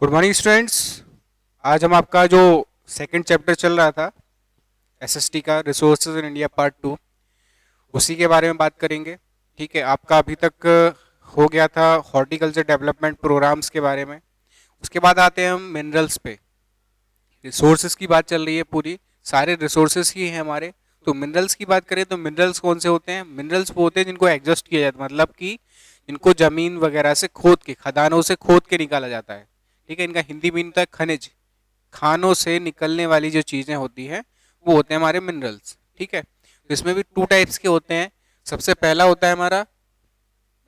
Good morning students. आज हम आपका जो सेकंड चैप्टर चल रहा था एसएसटी का, रिसोर्सेज इन इंडिया पार्ट 2, उसी के बारे में बात करेंगे। ठीक है, आपका अभी तक हो गया था हॉर्टिकल्चर डेवलपमेंट प्रोग्राम्स के बारे में। उसके बाद आते हैं हम मिनरल्स पे। रिसोर्सेज की बात चल रही है, पूरी सारे रिसोर्सेज ही हैं हमारे। तो मिनरल्स की बात करें तो मिनरल्स कौन से होते हैं? मिनरल्स वो होते हैं जिनको एग्जॉस्ट किया जाता है, मतलब कि इनको जमीन वगैरह से खोद के, खदानों से खोद के निकाला जाता है। ठीक है, इनका हिंदी मीन होता है खनिज। खानों से निकलने वाली जो चीजें होती हैं वो होते हैं हमारे मिनरल्स। ठीक है, तो इसमें भी टू टाइप्स के होते हैं। सबसे पहला होता है हमारा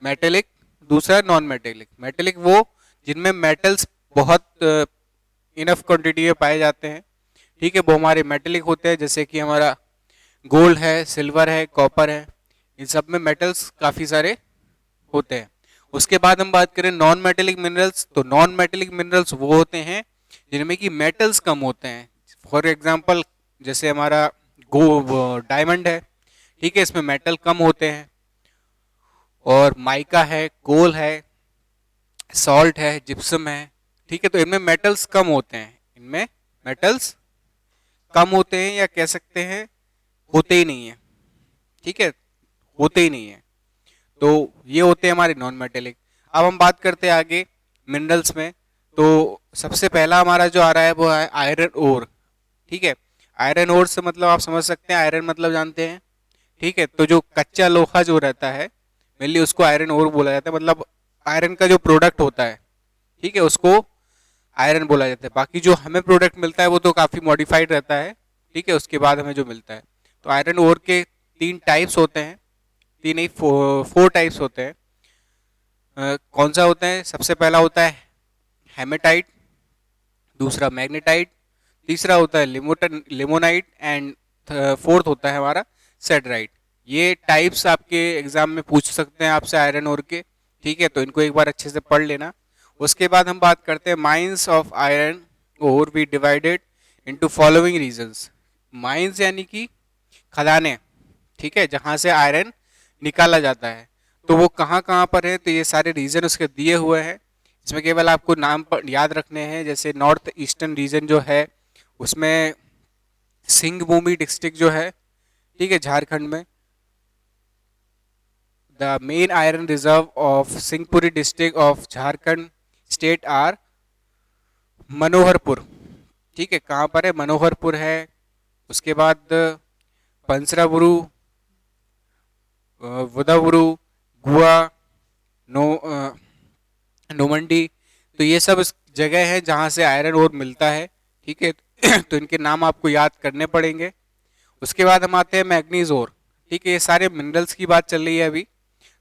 मेटेलिक, दूसरा नॉन मेटेलिक। मेटेलिक वो जिनमें मेटल्स बहुत इनफ क्वांटिटी में पाए जाते हैं। ठीक है, वो हमारे मेटेलिक होते हैं, जैसे कि हमारा गोल्ड है, सिल्वर है, कॉपर है। इन सब में मेटल्स काफ़ी सारे होते हैं। उसके बाद हम बात करें नॉन मेटेलिक मिनरल्स, तो नॉन मेटेलिक मिनरल्स वो होते हैं जिनमें कि मेटल्स कम होते हैं। फॉर एग्जांपल जैसे हमारा गो डायमंड है। ठीक है, इसमें मेटल कम होते हैं। और माइका है, कोल है, सॉल्ट है, जिप्सम है। ठीक है, तो इनमें मेटल्स कम होते हैं। इनमें मेटल्स कम होते हैं, या कह सकते हैं होते ही नहीं है। ठीक है, होते ही नहीं है। तो ये होते हैं हमारे नॉन मेटेलिक। अब हम बात करते हैं आगे मिनरल्स में। तो सबसे पहला हमारा जो आ रहा है वो है आयरन ओर। ठीक है, आयरन ओर से मतलब आप समझ सकते हैं, आयरन मतलब जानते हैं। ठीक है, तो जो कच्चा लोहा जो रहता है मेनली उसको आयरन ओर बोला जाता है, मतलब आयरन का जो प्रोडक्ट होता है, ठीक है, उसको आयरन बोला जाता है। बाकी जो हमें प्रोडक्ट मिलता है वो तो काफ़ी मॉडिफाइड रहता है। ठीक है, उसके बाद हमें जो मिलता है, तो आयरन ओर के तीन टाइप्स होते हैं। तीन नहीं, फोर टाइप्स होते हैं। कौन सा होता है? सबसे पहला होता है हेमेटाइट, दूसरा मैग्नेटाइट, तीसरा होता है लिमोनाइट, एंड फोर्थ होता है हमारा सेडराइट। ये टाइप्स आपके एग्जाम में पूछ सकते हैं आपसे आयरन ओर के। ठीक है, तो इनको एक बार अच्छे से पढ़ लेना। उसके बाद हम बात करते हैं mines of iron ore be divided into following regions. Mines यानी कि खदानें, ठीक है, जहां से आयरन निकाला जाता है। तो वो कहाँ कहाँ पर है, तो ये सारे रीजन उसके दिए हुए हैं। इसमें केवल आपको नाम पर याद रखने हैं। जैसे नॉर्थ ईस्टर्न रीजन जो है उसमें सिंहभूमि डिस्ट्रिक्ट जो है, ठीक है, झारखंड में। The main iron reserve of Singhpuri district of Jharkhand state are Manoharpur. ठीक है, कहाँ पर है? मनोहरपुर है। उसके बाद पंसराबुरु, वुदाबुरु, गुआ, नो नोमंडी। तो ये सब जगह है जहाँ से आयरन ओर मिलता है। ठीक है, तो इनके नाम आपको याद करने पड़ेंगे। उसके बाद हम आते हैं मैग्नीज ओर। ठीक है, ये सारे मिनरल्स की बात चल रही है अभी।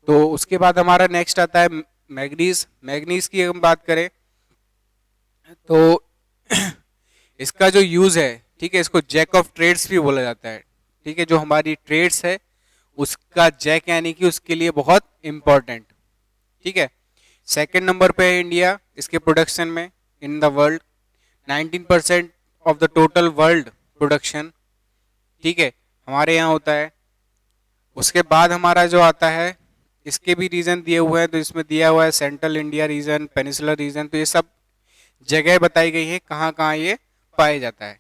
तो उसके बाद हमारा नेक्स्ट आता है मैग्नीज। मैग्नीज की हम बात करें तो इसका जो यूज है, ठीक है, इसको जैक ऑफ ट्रेड्स भी बोला जाता है। ठीक है, जो हमारी ट्रेड्स है उसका जैक, यानी कि उसके लिए बहुत इंपॉर्टेंट। ठीक है, सेकेंड नंबर पे है इंडिया इसके प्रोडक्शन में in the world, 19% of the total world production, ठीक है, हमारे यहाँ होता है। उसके बाद हमारा जो आता है, इसके भी रीजन दिए हुए हैं। तो इसमें दिया हुआ है central India region, peninsular region. तो ये सब जगह बताई गई है कहाँ कहाँ ये पाया जाता है।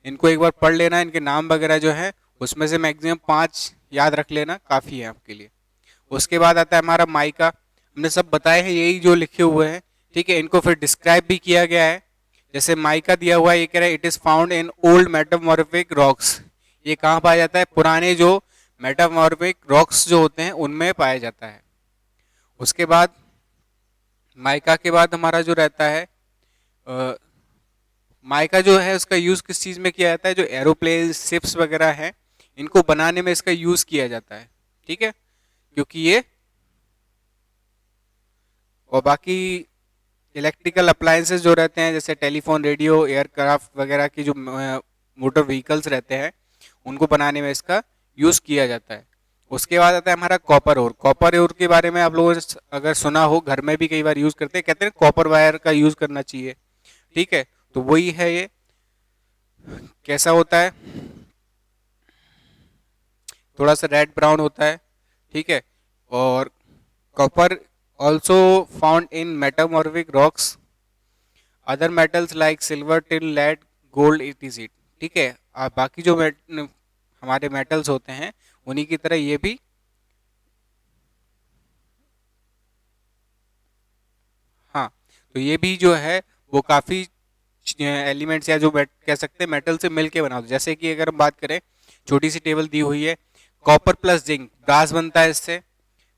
इनको एक बार पढ़ लेना, इनके नाम वगैरह जो है उसमें से मैक्सिमम 5 याद रख लेना, काफ़ी है आपके लिए। उसके बाद आता है हमारा माइका। हमने सब बताए हैं यही जो लिखे हुए हैं। ठीक है, इनको फिर डिस्क्राइब भी किया गया है। जैसे माइका दिया हुआ है, ये कह रहा है it is found in old metamorphic rocks. ये कहाँ पाया जाता है? पुराने जो मेटामॉर्फिक रॉक्स जो होते हैं उनमें पाया जाता है। उसके बाद माइका के बाद हमारा जो रहता है, माइका जो है उसका यूज किस चीज में किया जाता है? जो एरोप्लेन, शिप्स वगैरह हैं, इनको बनाने में इसका यूज किया जाता है। ठीक है, क्योंकि ये, और बाकी इलेक्ट्रिकल अप्लायंसेस जो रहते हैं जैसे टेलीफोन, रेडियो, एयरक्राफ्ट वगैरह की जो मोटर व्हीकल्स रहते हैं उनको बनाने में इसका यूज किया जाता है। उसके बाद आता है हमारा कॉपर ओर। कॉपर ओर के बारे में आप लोगों ने अगर सुना हो, घर में भी कई बार यूज करते हैं, कहते हैं कॉपर वायर का यूज करना चाहिए। ठीक है, तो वही है ये। कैसा होता है? थोड़ा सा रेड ब्राउन होता है। ठीक है, और copper also found in metamorphic rocks other metals like silver, tin, lead, gold etc। ठीक है, बाकी जो हमारे मेटल्स होते हैं उन्हीं की तरह ये भी, हाँ, तो ये भी जो है वो काफ़ी एलिमेंट्स या जो कह सकते हैं मेटल से मिल के बना होता है। जैसे कि अगर हम बात करें, छोटी सी टेबल दी हुई है, कॉपर प्लस जिंक ब्रास बनता है इससे,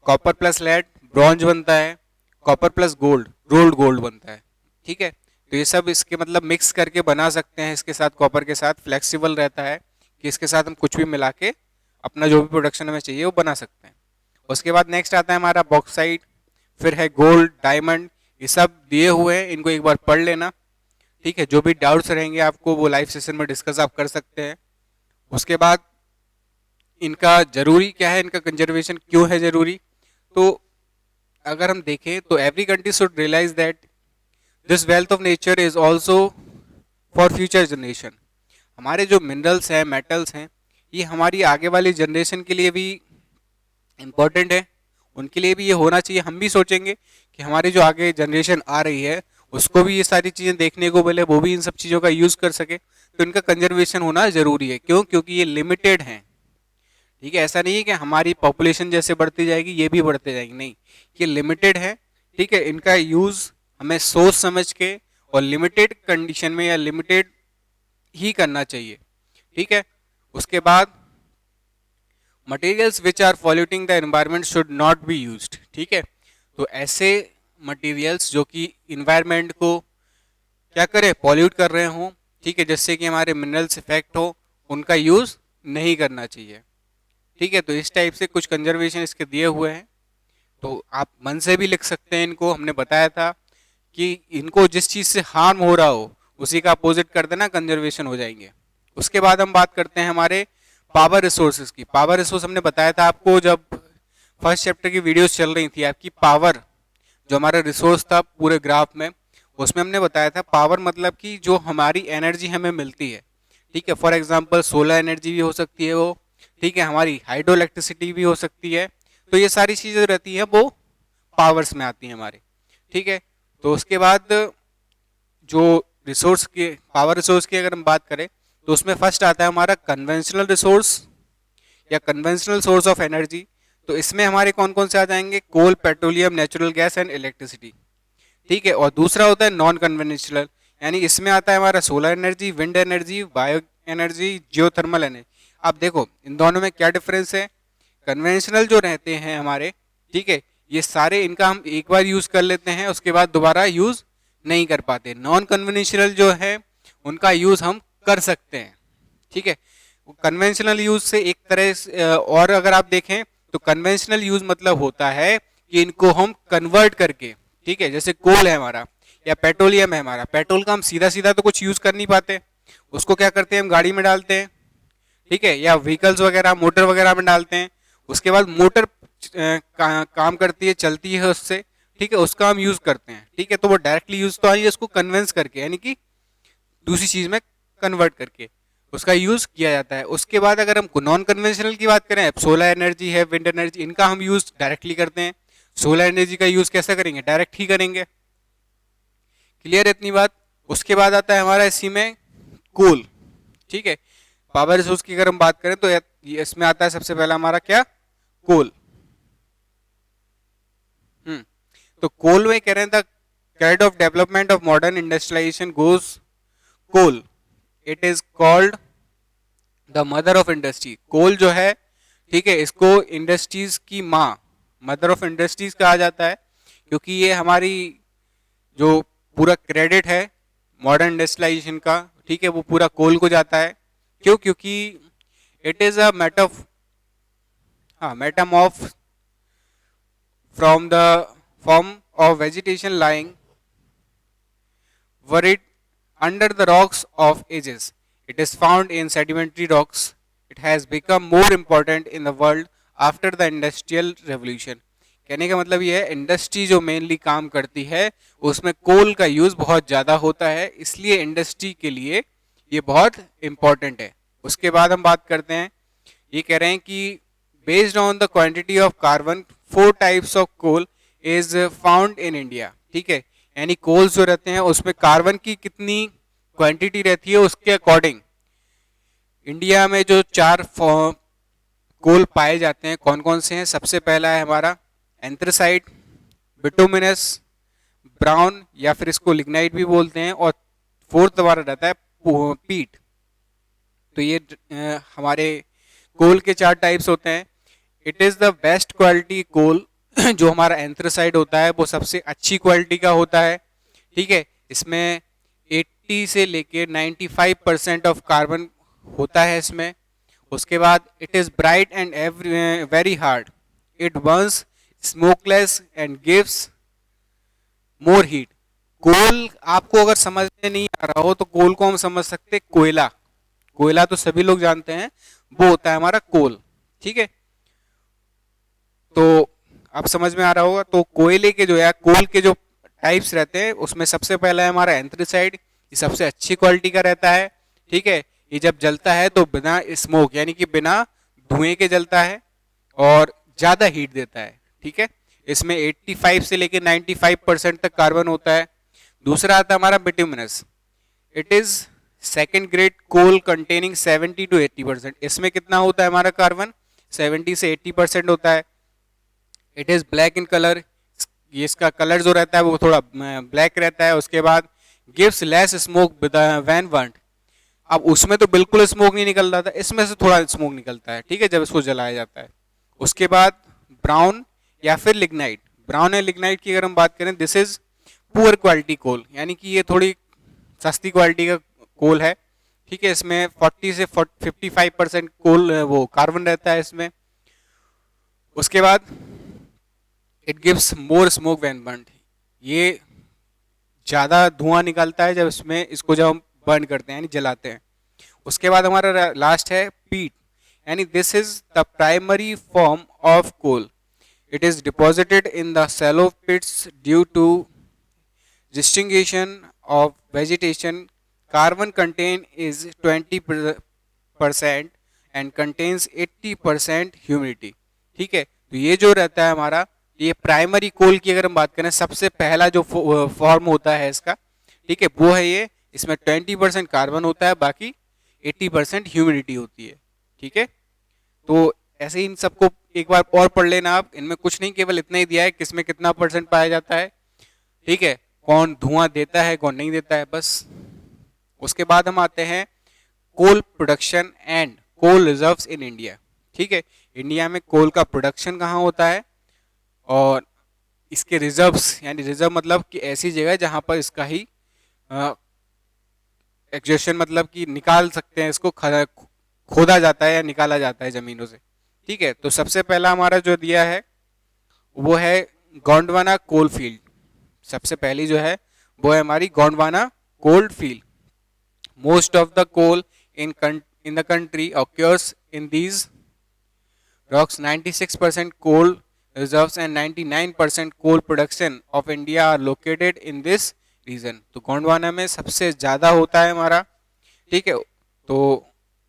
कॉपर प्लस लेड ब्रॉन्ज बनता है, copper plus gold rolled gold बनता है। ठीक है, तो ये सब इसके मतलब मिक्स करके बना सकते हैं, इसके साथ कॉपर के साथ फ्लेक्सिबल रहता है कि इसके साथ हम कुछ भी मिला के अपना जो भी प्रोडक्शन हमें चाहिए वो बना सकते हैं। उसके बाद नेक्स्ट आता है हमारा बॉक्साइट, फिर है गोल्ड, डायमंड, ये सब दिए हुए हैं, इनको एक बार पढ़ लेना। ठीक है, जो भी डाउट्स रहेंगे आपको वो लाइव सेशन में डिस्कस आप कर सकते हैं। उसके बाद इनका जरूरी क्या है, इनका कंजर्वेशन क्यों है जरूरी, तो अगर हम देखें तो every country should realise that this wealth of nature is also for future generation. हमारे जो मिनरल्स हैं, मेटल्स हैं, ये हमारी आगे वाली जनरेशन के लिए भी इम्पोर्टेंट है, उनके लिए भी ये होना चाहिए। हम भी सोचेंगे कि हमारी जो आगे जनरेशन आ रही है उसको भी ये सारी चीज़ें देखने को मिले, वो भी इन सब चीज़ों का यूज़ कर सके, तो इनका कंजर्वेशन होना जरूरी है। क्यों? क्योंकि ये लिमिटेड हैं। ठीक है, ऐसा नहीं है कि हमारी पॉपुलेशन जैसे बढ़ती जाएगी ये भी बढ़ते जाएगी, नहीं, ये लिमिटेड है। ठीक है, इनका यूज़ हमें सोच समझ के और लिमिटेड कंडीशन में या लिमिटेड ही करना चाहिए। ठीक है, उसके बाद materials which are polluting the environment should not be used. ठीक है, तो ऐसे मटेरियल्स जो कि इन्वायरमेंट को क्या करें, पॉल्यूट कर रहे हों, ठीक है, जिससे कि हमारे मिनरल्स इफेक्ट हो, उनका यूज़ नहीं करना चाहिए। ठीक है, तो इस टाइप से कुछ कंजर्वेशन इसके दिए हुए हैं, तो आप मन से भी लिख सकते हैं इनको। हमने बताया था कि इनको जिस चीज़ से हार्म हो रहा हो उसी का अपोजिट कर देना, कंजर्वेशन हो जाएंगे। उसके बाद हम बात करते हैं हमारे पावर रिसोर्सेज की। पावर रिसोर्स हमने बताया था आपको जब फर्स्ट चैप्टर की वीडियोस चल रही थी आपकी, पावर जो हमारा रिसोर्स था पूरे ग्राफ में, उसमें हमने बताया था पावर मतलब कि जो हमारी एनर्जी हमें मिलती है। ठीक है, फॉर एग्जांपल सोलर एनर्जी भी हो सकती है वो, ठीक है, हमारी हाइड्रो इलेक्ट्रिसिटी भी हो सकती है, तो ये सारी चीज़ें रहती हैं वो पावर्स में आती हैं हमारे। ठीक है, तो उसके बाद जो रिसोर्स के पावर रिसोर्स की अगर हम बात करें तो उसमें फर्स्ट आता है हमारा कन्वेंशनल रिसोर्स या कन्वेंशनल सोर्स ऑफ एनर्जी। तो इसमें हमारे कौन कौन से आ जाएंगे, coal, petroleum, natural gas and electricity. ठीक है, और दूसरा होता है नॉन कन्वेंशनल, यानी इसमें आता है हमारा solar energy, wind energy, bio energy, geothermal energy. आप देखो इन दोनों में क्या डिफरेंस है। कन्वेंशनल जो रहते हैं हमारे, ठीक है, ये सारे इनका हम एक बार यूज कर लेते हैं, उसके बाद दोबारा यूज नहीं कर पाते। नॉन कन्वेंशनल जो है उनका यूज हम कर सकते हैं। ठीक है, कन्वेंशनल यूज से एक तरह से और अगर आप देखें तो कन्वेंशनल यूज मतलब होता है कि इनको हम कन्वर्ट करके, ठीक है, जैसे कोल है हमारा या पेट्रोलियम है हमारा, पेट्रोल का हम सीधा सीधा तो कुछ यूज कर नहीं पाते, उसको क्या करते हैं हम गाड़ी में डालते हैं, ठीक है, या व्हीकल्स वगैरह मोटर वगैरह में डालते हैं, उसके बाद मोटर काम करती है, चलती है उससे, ठीक है, उसका हम यूज करते हैं। ठीक है, तो वो डायरेक्टली यूज तो आई, इसको कन्वेंस करके यानी कि दूसरी चीज में कन्वर्ट करके उसका यूज किया जाता है। उसके बाद अगर हम नॉन कन्वेंशनल की बात करें, सोलर एनर्जी है, विंड एनर्जी, इनका हम यूज डायरेक्टली करते हैं। सोलर एनर्जी का यूज कैसे करेंगे, डायरेक्ट ही करेंगे। क्लियर है इतनी बात। उसके बाद आता है हमारा इसी में कोल। ठीक है, पावर रिसोर्स की अगर हम बात करें तो इसमें आता है सबसे पहला हमारा क्या, कोल। तो कोल में कह रहे हैं the carat of development of modern industrialization goes coal, it is called the mother of industry. Coal जो है, ठीक है, इसको इंडस्ट्रीज की माँ, मदर ऑफ इंडस्ट्रीज कहा जाता है, क्योंकि ये हमारी जो पूरा क्रेडिट है मॉडर्न इंडस्ट्रियलाइजेशन का, ठीक है, वो पूरा कोल को जाता है। क्यों? क्योंकि it is a metamorph from the form of vegetation lying buried under the rocks of ages. It is found in sedimentary rocks. It has become more important in the world after the industrial revolution. कहने का मतलब ये है, industry जो mainly काम करती है उसमें कोल का यूज बहुत ज़्यादा होता है, इसलिए इंडस्ट्री के लिए ये बहुत इंपॉर्टेंट है। उसके बाद हम बात करते हैं, ये कह रहे हैं कि based on the quantity of carbon 4 types of coal is found in India। ठीक है, यानी कोल्स जो रहते हैं उसमें कार्बन की कितनी क्वांटिटी रहती है उसके अकॉर्डिंग इंडिया में जो चार कोल पाए जाते हैं कौन कौन से हैं। सबसे पहला है हमारा एंथ्रासाइट, बिटुमिनस, ब्राउन या फिर इसको लिग्नाइट भी बोलते हैं, और फोर्थ हमारा रहता है पीट। तो ये हमारे कोल के चार टाइप्स होते हैं। It is the best quality coal जो हमारा एंथ्रासाइड होता है वो सबसे अच्छी क्वालिटी का होता है, ठीक है। इसमें 80 से लेके 95% ऑफ कार्बन होता है इसमें। उसके बाद it is bright and very hard, it burns smokeless and gives more heat. Coal आपको अगर समझ में नहीं आ रहा हो तो कोल को हम समझ सकते हैं कोयला। कोयला तो सभी लोग जानते हैं, वो होता है हमारा कोल, ठीक है। तो अब समझ में आ रहा होगा। तो कोयले के जो है कोल के जो टाइप्स रहते हैं उसमें सबसे पहला है हमारा एंथ्रासाइड, ये सबसे अच्छी क्वालिटी का रहता है, ठीक है। ये जब जलता है तो बिना स्मोक यानी कि बिना धुएं के जलता है और ज्यादा हीट देता है, ठीक है। इसमें 85 से लेकर 95% तक कार्बन होता है। दूसरा आता है हमारा bituminous, it is second grade coal containing 70 to 80%। इसमें कितना होता है हमारा कार्बन, 70 से 80% होता है। It is black in colour, ये इसका कलर जो रहता है वो थोड़ा ब्लैक रहता है। उसके बाद gives less smoke when burned, अब उसमें तो बिल्कुल स्मोक नहीं निकल रहा था, इसमें से थोड़ा स्मोक निकलता है, ठीक है, जब इसको जलाया जाता है। उसके बाद ब्राउन या फिर लिग्नाइट, ब्राउन या लिग्नाइट की अगर हम बात करें this is poor quality coal, यानी कि ये थोड़ी सस्ती क्वालिटी का कोल है, ठीक है। इसमें 40 से 55% कोल वो कार्बन रहता है इसमें। उसके बाद it gives more smoke when burned, ये ज्यादा धुआं निकलता है जब इसमें इसको जब हम बर्न करते हैं यानी जलाते हैं। उसके बाद हमारा लास्ट है पीट, यानी this is the primary form of coal, it is deposited in the shallow pits due to distinction of vegetation. Carbon content is 20% and contains 80% humidity, ठीक है। तो ये जो रहता है हमारा, ये प्राइमरी कोल की अगर हम बात करें सबसे पहला जो फॉर्म होता है इसका, ठीक है, वो है ये। इसमें 20% कार्बन होता है, बाकी 80% ह्यूमिडिटी होती है, ठीक है। तो ऐसे ही इन सबको एक बार और पढ़ लेना आप, इनमें कुछ नहीं, केवल इतना ही दिया है किसमें कितना परसेंट पाया जाता है, ठीक है, कौन धुआं देता है कौन नहीं देता है, बस। उसके बाद हम आते हैं coal production and coal reserves in India, ठीक है। इंडिया में कोल का प्रोडक्शन कहाँ होता है और इसके रिजर्व्स, यानी रिजर्व मतलब कि ऐसी जगह जहां पर इसका ही एक्सजेशन मतलब कि निकाल सकते हैं, इसको खोदा जाता है या निकाला जाता है जमीनों से, ठीक है। तो सबसे पहला हमारा जो दिया है वो है गोंडवाना कोल फील्ड, सबसे पहली जो है वो है हमारी Gondwana coal field. Most of the coal in the country occurs in these rocks. 96% coal reserves and 99% coal production of India are located in this region. तो गोंडवाना में सबसे ज्यादा होता है हमारा, ठीक है। तो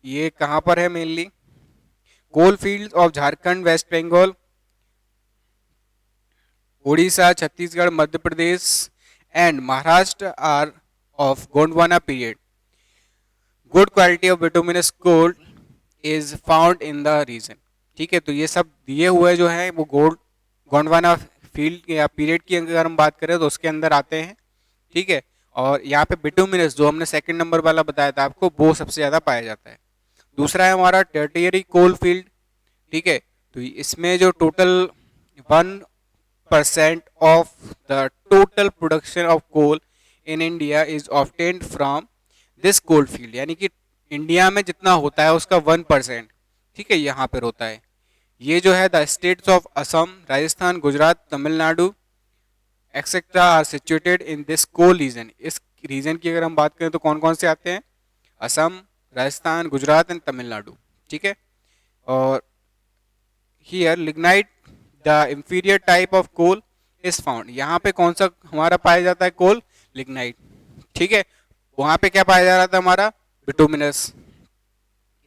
ये कहाँ पर है mainly, coal field of Jharkhand, West Bengal, Odisha, Chhattisgarh, Madhya Pradesh and Maharashtra are of Gondwana period. Good quality of bituminous coal is found in the region, ठीक है। तो ये सब दिए हुए जो है वो गोंडवाना फील्ड या पीरियड की अगर हम बात करें तो उसके अंदर आते हैं, ठीक है। और यहाँ पे बिटुमिनस जो हमने सेकंड नंबर वाला बताया था आपको, वो सबसे ज्यादा पाया जाता है। दूसरा है हमारा टर्टियरी कोल फील्ड, ठीक है। तो इसमें जो total 1% of the total production of coal in India is obtained from this coal field, यानी कि इंडिया में जितना होता है उसका 1%, ठीक है, यहाँ पर होता है। ये जो है the states of Assam, Rajasthan, Gujarat, Tamil Nadu etcetera are situated in this coal region. इस रीजन की अगर हम बात करें तो कौन कौन से आते हैं, असम, राजस्थान, गुजरात एंड तमिलनाडु, ठीक है। और here lignite the inferior type of coal is found, यहाँ पे कौन सा हमारा पाया जाता है कोल, लिग्नाइट, ठीक है। वहां पे क्या पाया जा रहा था हमारा, बिटुमिनस।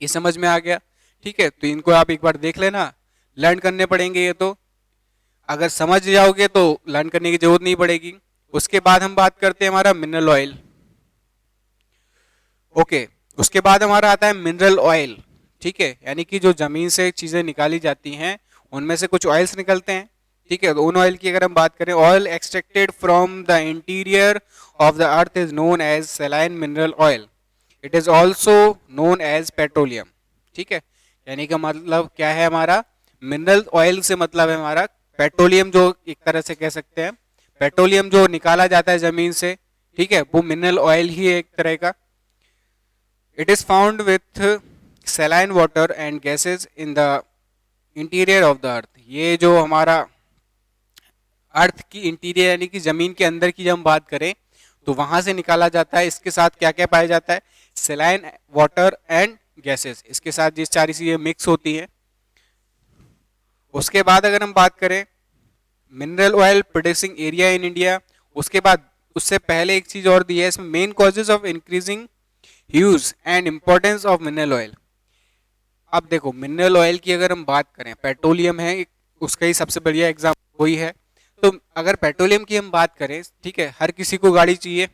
ये समझ में आ गया, ठीक है। तो इनको आप एक बार देख लेना, लर्न करने पड़ेंगे ये तो, अगर समझ जाओगे तो लर्न करने की जरूरत नहीं पड़ेगी। उसके बाद हम बात करते हैं हमारा मिनरल ऑयल। ओके, उसके बाद हमारा आता है मिनरल ऑयल। ठीक है, यानी कि जो जमीन से चीजें निकाली जाती हैं उनमें से कुछ ऑयल्स निकलते हैं। ठीक है, तो उन ऑयल की अगर हम बात करें, oil extracted from the interior of the earth is known as saline mineral oil. It is also known as petroleum. ठीक है, यानी कि मतलब क्या है हमारा, मिनरल ऑयल से मतलब है हमारा पेट्रोलियम, जो एक तरह से कह सकते हैं पेट्रोलियम जो निकाला जाता है जमीन से। ठीक है, वो मिनरल ऑयल ही है एक तरह का। It is found with saline water and gases in the interior of the earth। ये जो हमारा अर्थ की इंटीरियर यानी कि जमीन के अंदर की जब हम बात करें तो वहां से निकाला जाता है। इसके साथ क्या क्या पाया जाता है, सेलाइन वाटर एंड गैसेस, इसके साथ ये सारी चीजें मिक्स होती हैं। उसके बाद अगर हम बात करें mineral oil producing area in India, उसके बाद उससे पहले एक चीज और दी है इसमें, main causes of increasing use and importance of mineral oil. अब देखो मिनरल ऑयल की अगर हम बात करें, पेट्रोलियम है उसका ही सबसे बढ़िया एग्जाम्पल वही है। तो अगर पेट्रोलियम की हम बात करें, ठीक है, हर किसी को गाड़ी चाहिए,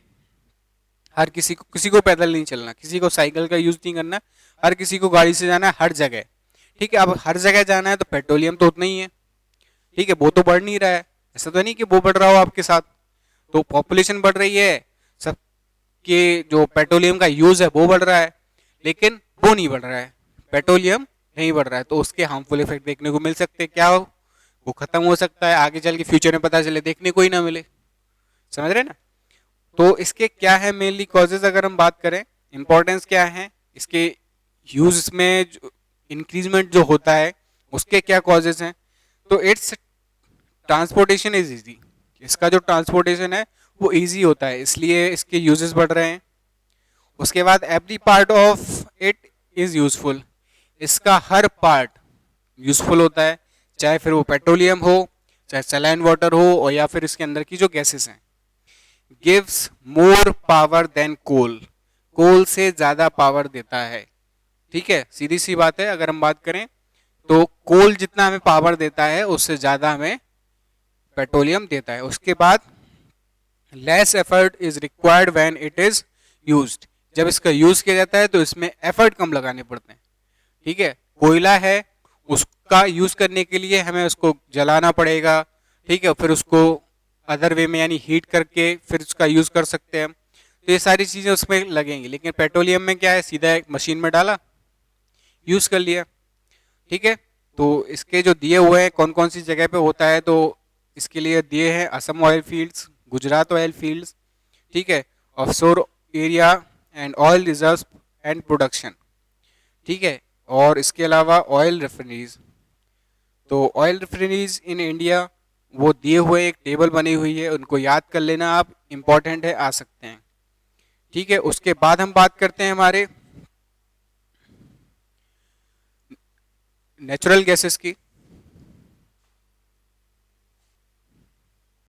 हर किसी को पैदल नहीं चलना, किसी को साइकिल का यूज नहीं करना, हर किसी को गाड़ी से जाना है हर जगह। ठीक है, अब हर जगह जाना है तो पेट्रोलियम तो उतना ही है। ठीक है, वो तो बढ़ नहीं रहा है, ऐसा तो नहीं कि वो बढ़ रहा हो आपके साथ। तो पॉपुलेशन बढ़ रही है, सबके जो पेट्रोलियम का यूज है वो बढ़ रहा है, लेकिन वो नहीं बढ़ रहा है, पेट्रोलियम नहीं बढ़ रहा है। तो उसके हार्मफुल इफेक्ट देखने को मिल सकते हैं। क्या हो, वो खत्म हो सकता है आगे चल के, फ्यूचर में पता चले देखने को ही ना मिले। समझ रहे ना। तो इसके क्या है मेनली कॉजेज, अगर हम बात करें इंपॉर्टेंस क्या है इसके यूज में, इंक्रीजमेंट जो होता है उसके क्या कॉजेज हैं। तो इट्स ट्रांसपोर्टेशन इज इजी, इसका जो ट्रांसपोर्टेशन है वो इजी होता है, इसलिए इसके यूजेस बढ़ रहे हैं। उसके बाद every part of it is useful, इसका हर पार्ट यूजफुल होता है, चाहे फिर वो पेट्रोलियम हो, चाहे सैलाइन वाटर हो, और या फिर इसके अंदर की जो गैसेस हैं। गिव्स मोर पावर देन कोल, कोल से ज्यादा पावर देता है। ठीक है, सीधी सी बात है, अगर हम बात करें तो कोल जितना हमें पावर देता है उससे ज्यादा हमें पेट्रोलियम देता है। उसके बाद less effort is required when it is used, जब इसका यूज किया जाता है तो इसमें एफर्ट कम लगाने पड़ते हैं। ठीक है, कोयला है, उसका यूज करने के लिए हमें उसको जलाना पड़ेगा। ठीक है, फिर उसको अदर वे में यानी हीट करके फिर उसका यूज कर सकते हैं। तो ये सारी चीजें उसमें लगेंगी, लेकिन पेट्रोलियम में क्या है, सीधा एक मशीन में डाला, यूज कर लिया। ठीक है, तो इसके जो दिए हुए हैं कौन कौन सी जगह पे होता है, तो इसके लिए दिए हैं Assam oil fields, Gujarat oil fields, ठीक है, offshore area and oil reserves and production. ठीक है, और इसके अलावा ऑयल रिफाइनरीज। तो ऑयल रिफाइनरीज इन इंडिया वो दिए हुए एक टेबल बनी हुई है, उनको याद कर लेना आप, इंपॉर्टेंट है, आ सकते हैं। ठीक है, उसके बाद हम बात करते हैं हमारे नेचुरल गैसेस की।